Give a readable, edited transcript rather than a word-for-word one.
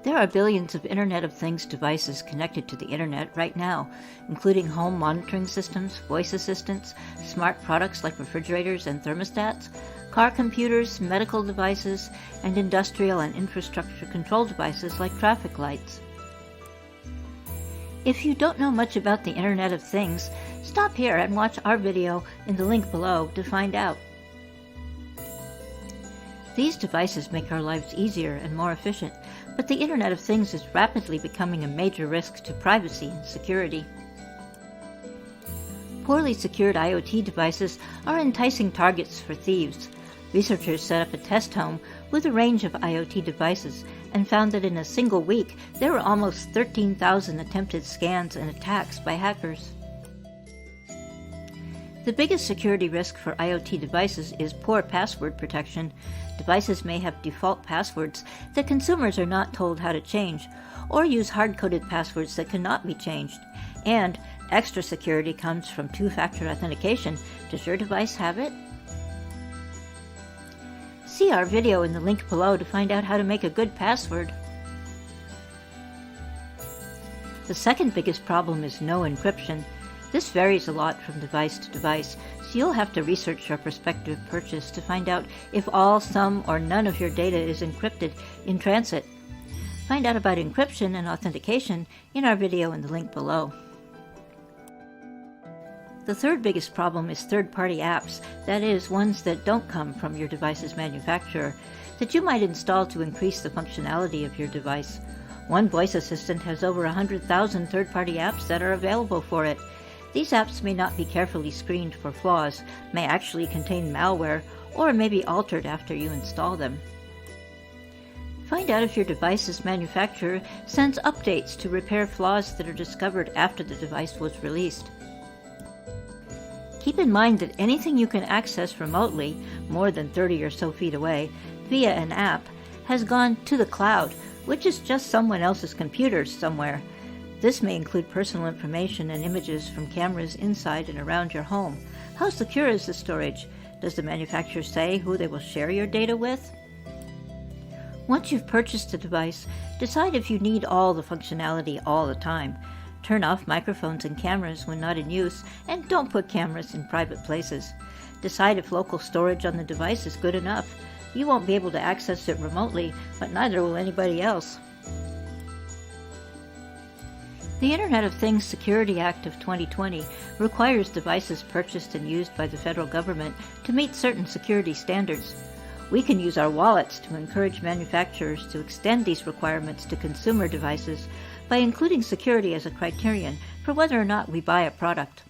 There are billions of Internet of Things devices connected to the Internet right now, including home monitoring systems, voice assistants, smart products like refrigerators and thermostats, car computers, medical devices, and industrial and infrastructure control devices like traffic lights. If you don't know much about the Internet of Things, stop here and watch our video in the link below to find out. These devices make our lives easier and more efficient, but the Internet of Things is rapidly becoming a major risk to privacy and security. Poorly secured IoT devices are enticing targets for thieves. Researchers set up a test home with a range of IoT devices and found that in a single week there were almost 13,000 attempted scans and attacks by hackers. The biggest security risk for IoT devices is poor password protection. Devices may have default passwords that consumers are not told how to change, or use hard-coded passwords that cannot be changed. And extra security comes from two-factor authentication. Does your device have it? See our video in the link below to find out how to make a good password. The second biggest problem is no encryption. This varies a lot from device to device, so you'll have to research your prospective purchase to find out if all, some, or none of your data is encrypted in transit. Find out about encryption and authentication in our video in the link below. The third biggest problem is third-party apps, that is, ones that don't come from your device's manufacturer, that you might install to increase the functionality of your device. One voice assistant has over 100,000 third-party apps that are available for it. These apps may not be carefully screened for flaws, may actually contain malware, or may be altered after you install them. Find out if your device's manufacturer sends updates to repair flaws that are discovered after the device was released. Keep in mind that anything you can access remotely, more than 30 or so feet away, via an app, has gone to the cloud, which is just someone else's computer somewhere. This may include personal information and images from cameras inside and around your home. How secure is the storage? Does the manufacturer say who they will share your data with? Once you've purchased a device, decide if you need all the functionality all the time. Turn off microphones and cameras when not in use, and don't put cameras in private places. Decide if local storage on the device is good enough. You won't be able to access it remotely, but neither will anybody else. The Internet of Things Security Act of 2020 requires devices purchased and used by the federal government to meet certain security standards. We can use our wallets to encourage manufacturers to extend these requirements to consumer devices by including security as a criterion for whether or not we buy a product.